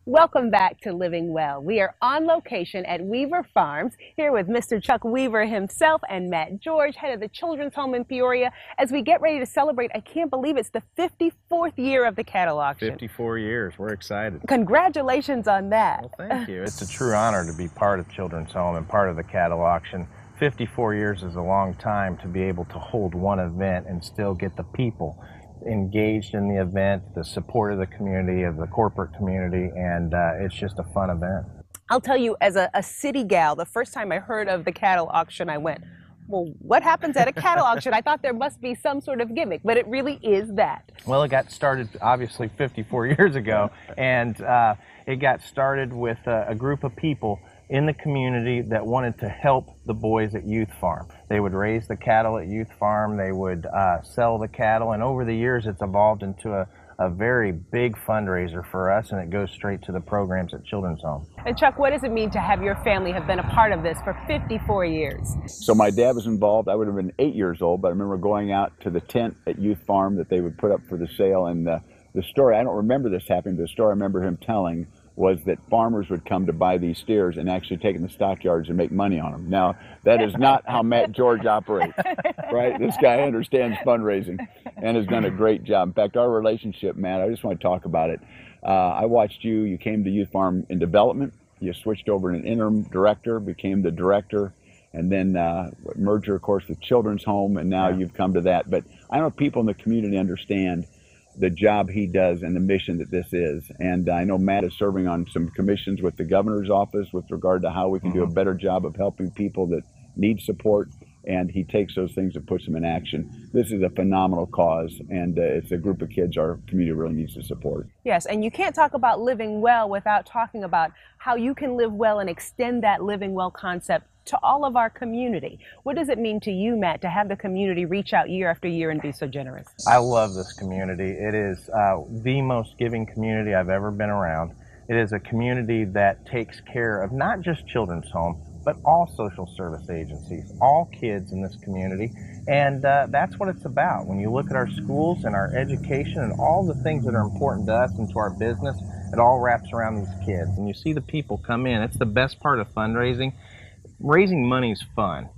Welcome back to Living Well. We are on location at Weaver Farms here with Mr. Chuck Weaver himself and Matt George, head of the Children's Home in Peoria, as we get ready to celebrate, I can't believe it's the 54th year of the cattle auction. 54 years. We're excited. Congratulations on that. Well, thank you. It's a true honor to be part of Children's Home and part of the cattle auction. 54 years is a long time to be able to hold one event and still get the people engaged in the event, the support of the community, of the corporate community, and it's just a fun event. I'll tell you, as a city gal, the first time I heard of the cattle auction, I went, well, what happens at a cattle auction? I thought there must be some sort of gimmick, but it really is that. Well, it got started obviously 54 years ago, and it got started with a group of people in the community that wanted to help the boys at Youth Farm. They would raise the cattle at Youth Farm, they would sell the cattle, and over the years it's evolved into a very big fundraiser for us, and it goes straight to the programs at Children's Home. And Chuck, what does it mean to have your family have been a part of this for 54 years? So my dad was involved. I would have been 8 years old, but I remember going out to the tent at Youth Farm that they would put up for the sale, and the story, I don't remember this happening, but the story I remember him telling was that farmers would come to buy these steers and actually take them to stockyards and make money on them. Now, that is not how Matt George operates, right? This guy understands fundraising and has done a great job. In fact, our relationship, Matt, I just want to talk about it. I watched you came to Youth Farm in development, you switched over to an interim director, became the director, and then merger, of course, with Children's Home, and now you've come to that. But I know people in the community understand the job he does and the mission that this is. And I know Matt is serving on some commissions with the governor's office with regard to how we can do a better job of helping people that need support, and he takes those things and puts them in action. This is a phenomenal cause, and it's a group of kids our community really needs to support. Yes, and you can't talk about living well without talking about how you can live well and extend that living well concept to all of our community. What does it mean to you, Matt, to have the community reach out year after year and be so generous? I love this community. It is the most giving community I've ever been around. It is a community that takes care of not just Children's Home, but all social service agencies, all kids in this community. And that's what it's about. When you look at our schools and our education and all the things that are important to us and to our business, it all wraps around these kids. And you see the people come in. It's the best part of fundraising. Raising money is fun,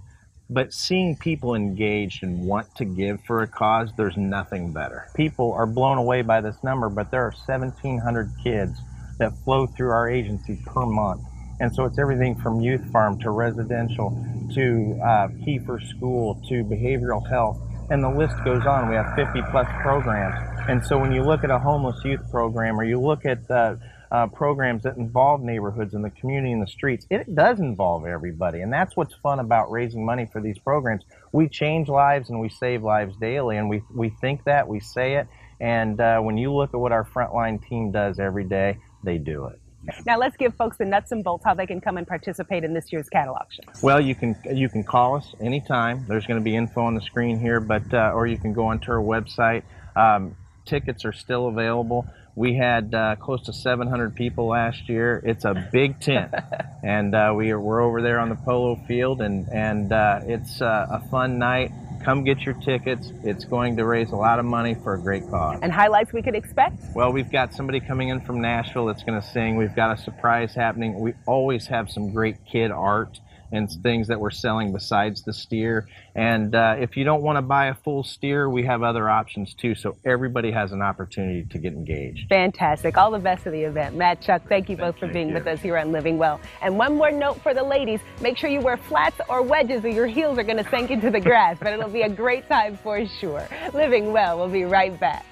but seeing people engaged and want to give for a cause, there's nothing better. People are blown away by this number, but there are 1,700 kids that flow through our agency per month. And so it's everything from Youth Farm to residential to Kiefer School to behavioral health, and the list goes on. We have 50 plus programs. And so when you look at a homeless youth program, or you look at programs that involve neighborhoods and the community and the streets, it does involve everybody. And that's what's fun about raising money for these programs. We change lives and we save lives daily, and we think that, we say it, and when you look at what our frontline team does every day, they do it. Now let's give folks the nuts and bolts how they can come and participate in this year's cattle auction. Well, you can call us anytime. There's going to be info on the screen here, but or you can go onto our website. Tickets are still available. We had close to 700 people last year. It's a big tent, and we're over there on the polo field, and it's a fun night. Come get your tickets. It's going to raise a lot of money for a great cause. And highlights we could expect? Well, we've got somebody coming in from Nashville that's going to sing. We've got a surprise happening. We always have some great kid art and things that we're selling besides the steer. And if you don't want to buy a full steer, we have other options too. So everybody has an opportunity to get engaged. Fantastic. All the best of the event. Matt, Chuck, thank you both for being with us here on Living Well. And one more note for the ladies, make sure you wear flats or wedges or your heels are going to sink into the grass, but it'll be a great time for sure. Living Well, we'll be right back.